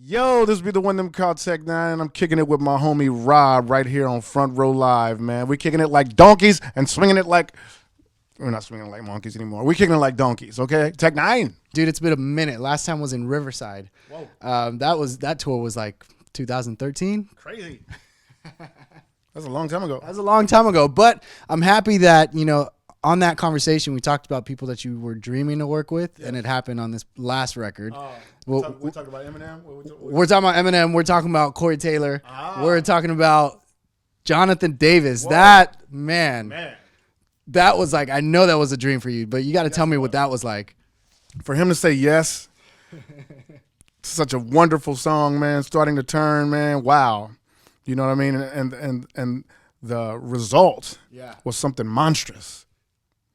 Yo, this be the one them called Tech N9ne, and I'm kicking it with my homie Rob right here on Front Row Live, man. We kicking it like donkeys and swinging it like, we're not swinging it like monkeys anymore. We kicking it like donkeys, okay? Tech N9ne. Dude, it's been a minute. Last time was in Riverside. Whoa. That tour was like 2013. Crazy. That's a long time ago. That was a long time ago, but I'm happy that, on that conversation, we talked about people that you were dreaming to work with, and it happened on this last record. We talking about Eminem? We're talking about Eminem. We're talking about Corey Taylor. We're talking about Jonathan Davis. Whoa. That, man, that was like, I know that was a dream for you, but you got to tell me what that was like. For him to say yes, such a wonderful song, man, starting to turn, man, wow. You know what I mean? And the result was something monstrous.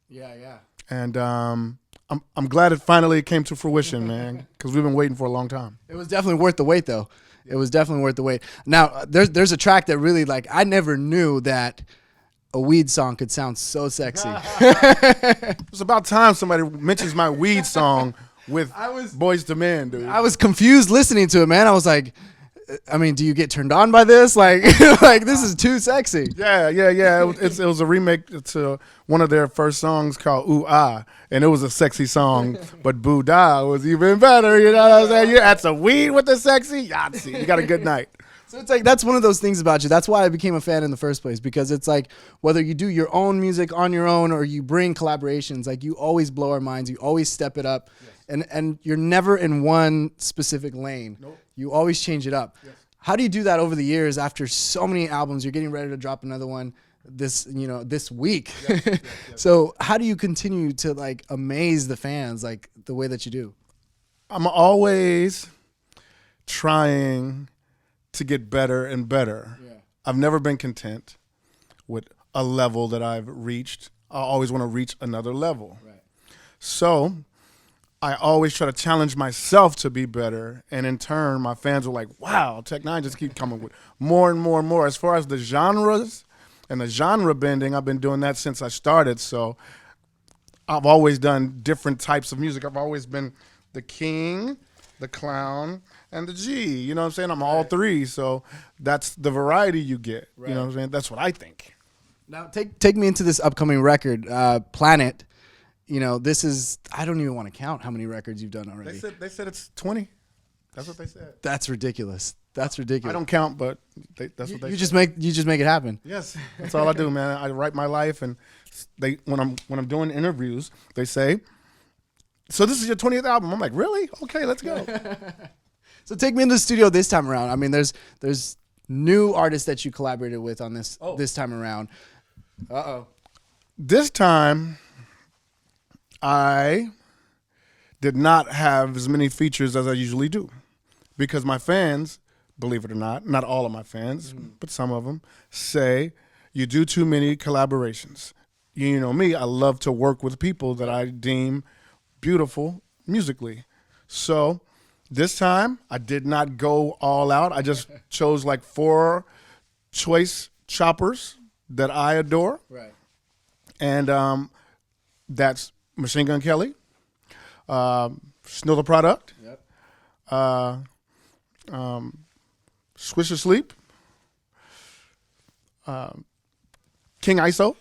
Yeah. And I'm glad it finally came to fruition, man, because we've been waiting for a long time. It was definitely worth the wait, though. It was definitely worth the wait. Now, there's a track that really, like, I never knew that a weed song could sound so sexy. It's about time somebody mentions my weed song with Boyz II Men, dude. I was confused listening to it, man. I was like, I mean, do you get turned on by this? Like, like this is too sexy. Yeah. It was a remake to one of their first songs called Ooh Ah, and it was a sexy song, but Boo Da was even better. You know what I'm saying? You add some weed with the sexy, Yahtzee. You got a good night. So it's like, that's one of those things about you. That's why I became a fan in the first place, because it's like, whether you do your own music on your own or you bring collaborations, like, you always blow our minds. You always step it up. Yes. And you're never in one specific lane. Nope. You always change it up. Yes. How do you do that over the years after so many albums? You're getting ready to drop another one this week. Yes. So how do you continue to, like, amaze the fans, like, the way that you do? I'm always trying to get better and better. Yeah. I've never been content with a level that I've reached. I always want to reach another level. Right. So I always try to challenge myself to be better, and in turn, my fans are like, wow, Tech N9ne just keep coming with more and more and more. As far as the genres and the genre bending, I've been doing that since I started, so I've always done different types of music. I've always been the king, the clown, and the G. You know what I'm saying? I'm all three, so that's the variety you get. Right. You know what I'm saying? That's what I think. Now, take me into this upcoming record, Planet. This is, I don't even want to count how many records you've done already. They said it's 20. That's what they said. That's ridiculous. That's ridiculous. I don't count, but that's what they you said. just make it happen. Yes, that's all I do, man. I write my life, and when I'm doing interviews, they say, so this is your 20th album. I'm like, really? Okay, let's go. So take me into the studio this time around. I mean, there's new artists that you collaborated with on this time around. This time, I did not have as many features as I usually do, because my fans, believe it or not all of my fans, but some of them, say you do too many collaborations. You know me, I love to work with people that I deem beautiful musically. So this time, I did not go all out. I just chose like 4 choice choppers that I adore. Right. And that's Machine Gun Kelly, Snow the Product, Swisher Sleep, King ISO.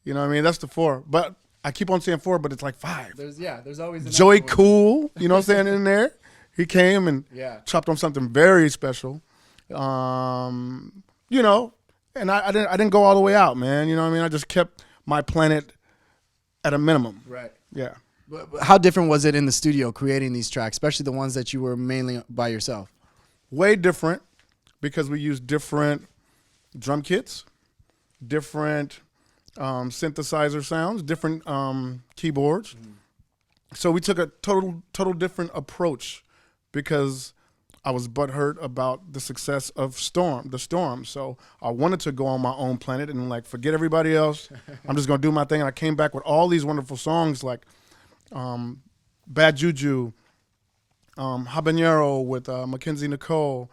You know what I mean? That's the 4. But I keep on saying 4, but it's like 5. There's always Joey Cool, you know what I'm saying, in there. He came and chopped on something very special. And I didn't go all the way out, man. You know what I mean? I just kept my Planet at a minimum. Right. Yeah. But how different was it in the studio creating these tracks, especially the ones that you were mainly by yourself? Way different, because we used different drum kits, different synthesizer sounds, different keyboards. So we took a total different approach, because I was butthurt about the success of the Storm. So I wanted to go on my own planet and, like, forget everybody else. I'm just gonna do my thing. And I came back with all these wonderful songs like Bad Juju, Habanero with Mackenzie Nicole,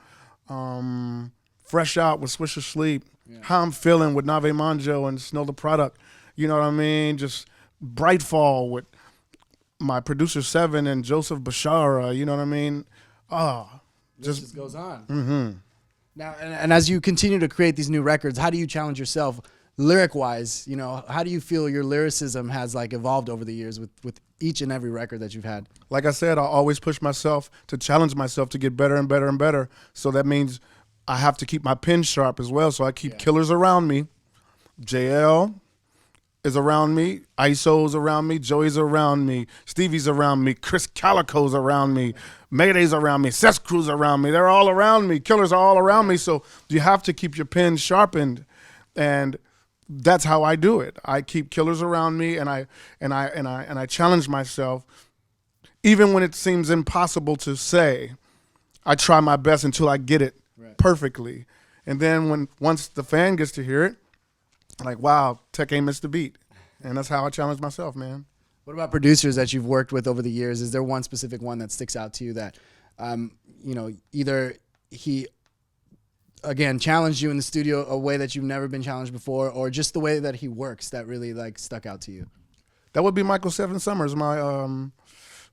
Fresh Out with Swisher Sleep, How I'm Feeling with Nave Manjo and Snow the Product. You know what I mean? Just Brightfall with my producer Seven and Joseph Bashara. You know what I mean? just goes on. Now, and as you continue to create these new records, how do you challenge yourself lyric-wise? You know, how do you feel your lyricism has like evolved over the years with each and every record that you've had? Like I said, I always push myself to challenge myself to get better and better and better. So that means I have to keep my pen sharp as well. So I keep killers around me. JL is around me. ISO's around me. Joey's around me. Stevie's around me. Chris Calico's around me. Mayday's around me. Seth Crew's around me. They're all around me. Killers are all around me. So you have to keep your pen sharpened, and that's how I do it. I keep killers around me, and I challenge myself, even when it seems impossible to say. I try my best until I get it perfectly, and then once the fan gets to hear it, like, wow, Tech ain't missed a beat, and that's how I challenge myself, man. What about producers that you've worked with over the years? Is there one specific one that sticks out to you that, you know, either he, again, challenged you in the studio a way that you've never been challenged before, or just the way that he works that really like stuck out to you? That would be Michael Seven Summers, my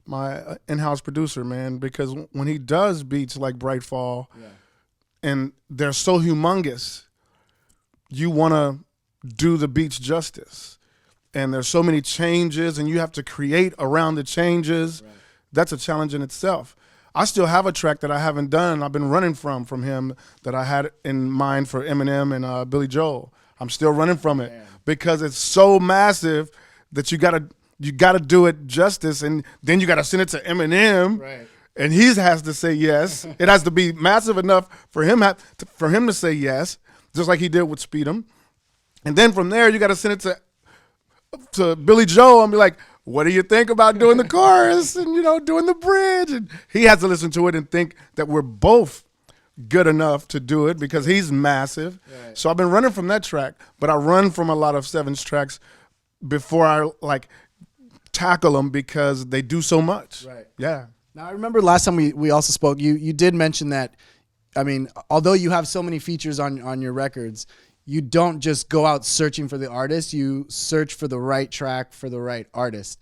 my in-house producer, man, because when he does beats like Bright Fall, and they're so humongous, you want to do the beats justice. And there's so many changes, and you have to create around the changes. That's a challenge in itself. I still have a track that I haven't done. I've been running from him that I had in mind for Eminem and Billy Joel. I'm still running from it because it's so massive that you gotta do it justice, and then you gotta send it to Eminem, and he has to say yes. It has to be massive enough for him to say yes, just like he did with Speed 'Em. And then from there, you gotta send it to Billy Joel and be like, what do you think about doing the chorus and, you know, doing the bridge? And he has to listen to it and think that we're both good enough to do it because he's massive. So I've been running from that track, but I run from a lot of Seven's tracks before I like tackle them because they do so much. Yeah. Now I remember last time we also spoke, you did mention that, I mean, although you have so many features on your records, you don't just go out searching for the artist, you search for the right track for the right artist.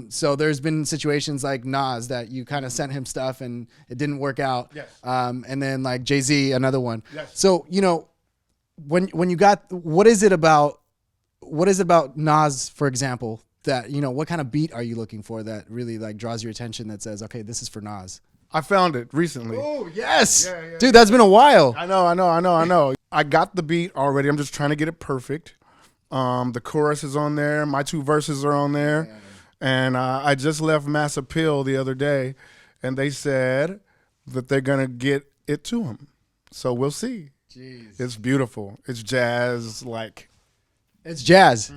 So there's been situations like Nas that you kind of sent him stuff and it didn't work out. And then like Jay-Z, another one. So, you know, when you got, what is it about Nas, for example, that, you know, what kind of beat are you looking for that really like draws your attention that says, okay, this is for Nas? I found it recently. Oh, yes. Dude, that's been a while. I know. I got the beat already. I'm just trying to get it perfect. The chorus is on there. My two verses are on there. And I just left Mass Appeal the other day, and they said that they're going to get it to him. So we'll see. Jeez. It's beautiful. It's jazz-like. It's jazz.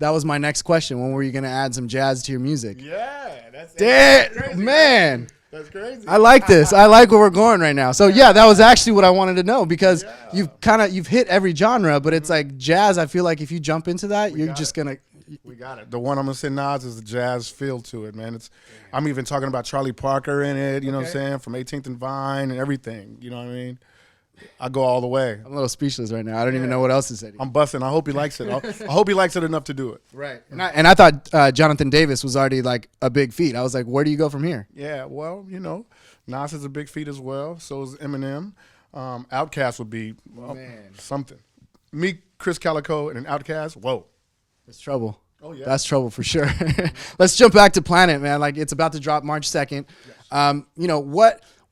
That was my next question. When were you going to add some jazz to your music? Yeah. That's crazy, man. That's crazy. I like this. I like where we're going right now. So yeah, that was actually what I wanted to know because you've hit every genre, but it's like jazz. I feel like if you jump into that, you're just gonna. We got it. The one I'm gonna send Nas is the jazz feel to it, man. I'm even talking about Charlie Parker in it. You know what I'm saying? From 18th and Vine and everything. You know what I mean? I go all the way. I'm a little speechless right now. I don't even know what else to say. I'm busting. I hope he likes it. I hope he likes it enough to do it. Right. And I thought Jonathan Davis was already like a big feat. I was like, where do you go from here? Yeah, well, you know, Nas is a big feat as well. So is Eminem. Outkast would be something. Me, Chris Calico, and an Outkast. Whoa. That's trouble. Oh, yeah. That's trouble for sure. Let's jump back to Planet, man. Like, it's about to drop March 2nd. You know,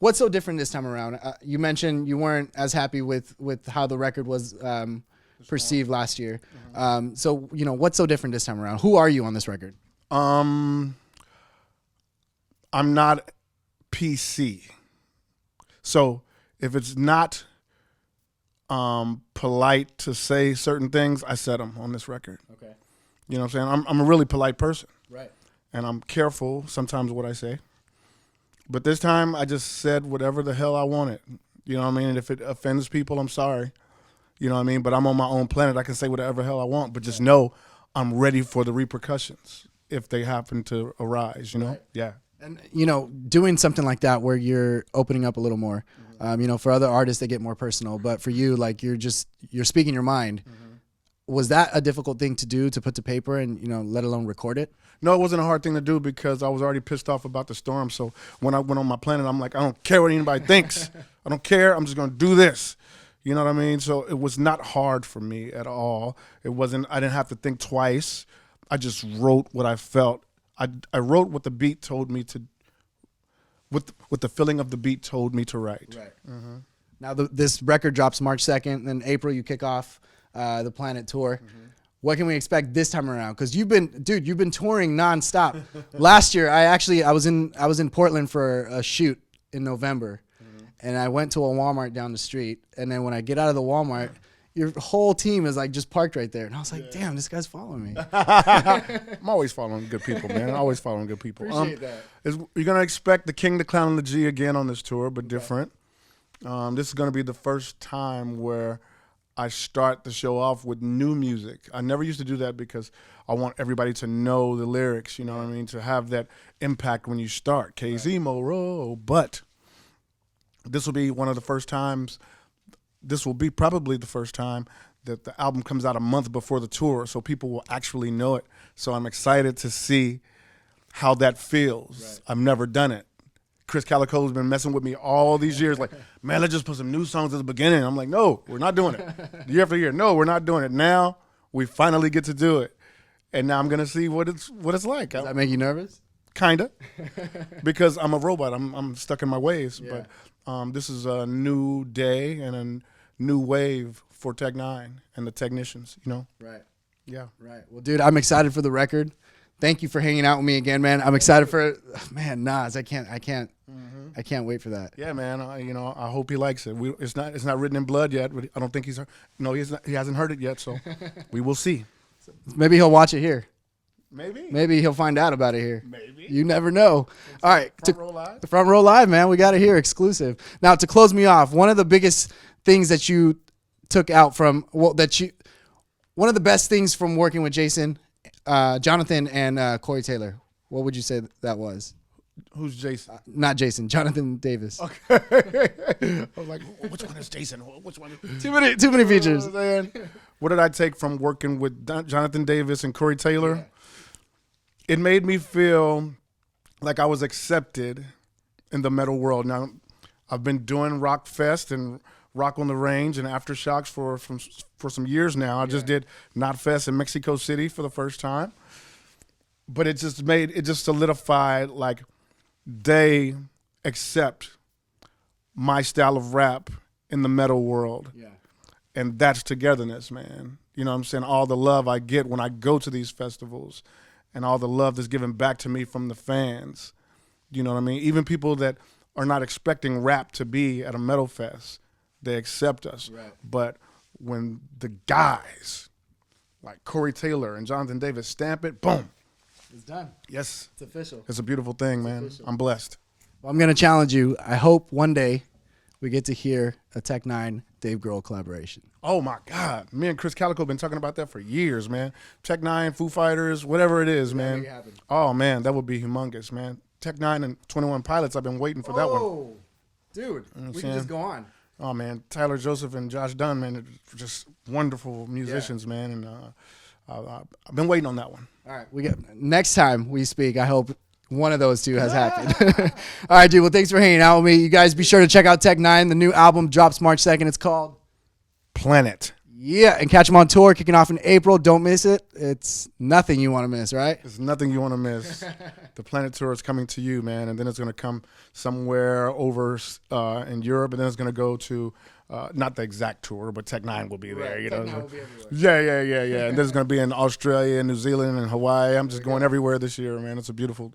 what's so different this time around? You mentioned you weren't as happy with how the record was perceived last year. So, you know, what's so different this time around? Who are you on this record? I'm not PC. So if it's not polite to say certain things, I said them on this record. Okay. You know what I'm saying? I'm a really polite person. Right. And I'm careful sometimes what I say. But this time I just said whatever the hell I wanted. You know what I mean? And if it offends people, I'm sorry. You know what I mean? But I'm on my own planet. I can say whatever hell I want. But just know I'm ready for the repercussions if they happen to arise, you know? Right. Yeah. And, you know, doing something like that where you're opening up a little more, you know, for other artists, they get more personal. But for you, like, you're speaking your mind. Was that a difficult thing to do, to put to paper and, let alone record it? No, it wasn't a hard thing to do because I was already pissed off about the storm. So when I went on my planet, I'm like, I don't care what anybody thinks. I don't care. I'm just going to do this. You know what I mean? So it was not hard for me at all. I didn't have to think twice. I just wrote what I felt. I wrote what the beat told me to, what the feeling of the beat told me to write. Right. Mm-hmm. Now this record drops March 2nd, then April you kick off the Planet Tour. Mm-hmm. What can we expect this time around? Because you've been touring nonstop. Last year, I was in Portland for a shoot in November, and I went to a Walmart down the street. And then when I get out of the Walmart, your whole team is like just parked right there, and I was like, "Damn, this guy's following me." I'm always following good people, man. Always following good people. Appreciate that. You're gonna expect the King, the Clown, and the G again on this tour, but different. This is gonna be the first time where I start the show off with new music. I never used to do that because I want everybody to know the lyrics, you know what I mean, to have that impact when you start. KZ Moro. But this will be one of the first times, this will be probably the first time that the album comes out a month before the tour, so people will actually know it. So I'm excited to see how that feels. Right. I've never done it. Chris Calico's been messing with me all these years, like, man, let's just put some new songs at the beginning. I'm like, no, we're not doing it. Year after year, no, we're not doing it. Now we finally get to do it, and now I'm gonna see what it's like. Does that make you nervous? Kinda, because I'm a robot. I'm stuck in my ways. Yeah. But this is a new day and a new wave for Tech N9ne and the technicians. You know. Right. Yeah. Right. Well, dude, I'm excited for the record. Thank you for hanging out with me again, man. I'm excited for Nas. I can't wait for that. Yeah, man. I hope he likes it. It's not written in blood yet. But I don't think he hasn't heard it yet. So we will see. Maybe he'll watch it here. Maybe he'll find out about it here. Maybe. You never know. All right. Front row live, man. We got it here exclusive. Now, to close me off, one of the biggest things that you took out from one of the best things from working with Jonathan and Corey Taylor. What would you say that was? Who's Jason? Not Jason. Jonathan Davis. Okay. I was like, which one is Jason? Which one? Too many features. What did I take from working with Jonathan Davis and Corey Taylor? Yeah. It made me feel like I was accepted in the metal world. Now, I've been doing Rock Fest and Rock on the Range and Aftershocks for some years now. I just did Not Fest in Mexico City for the first time. But it just solidified, like, they accept my style of rap in the metal world. Yeah. And that's togetherness, man. You know what I'm saying? All the love I get when I go to these festivals and all the love that's given back to me from the fans. You know what I mean? Even people that are not expecting rap to be at a metal fest, they accept us. Right. But when the guys like Corey Taylor and Jonathan Davis stamp it, boom. It's done. Yes. It's official. It's a beautiful thing, man. I'm blessed. Well, I'm going to challenge you. I hope one day we get to hear a Tech N9ne Dave Grohl collaboration. Oh, my God. Me and Chris Calico have been talking about that for years, man. Tech N9ne, Foo Fighters, whatever it is, man. Oh, man, that would be humongous, man. Tech N9ne and 21 Pilots, I've been waiting for that one. Oh, dude. We can just go on. Oh, man. Tyler Joseph and Josh Dunn, man, just wonderful musicians, man. And I've been waiting on that one. All right. Next time we speak, I hope one of those two has happened. All right, dude. Well, thanks for hanging out with me. You guys be sure to check out Tech N9ne. The new album drops March 2nd. It's called Planet. Yeah, and catch them on tour, kicking off in April. Don't miss it. It's nothing you want to miss, right? It's nothing you want to miss. The Planet Tour is coming to you, man, and then it's going to come somewhere over in Europe, and then it's going to go to not the exact tour, but Tech N9ne will be there. Right. You Tech know, N9ne will be everywhere. Yeah. And then it's going to be in Australia, New Zealand, and Hawaii. I'm just going everywhere this year, man. It's a beautiful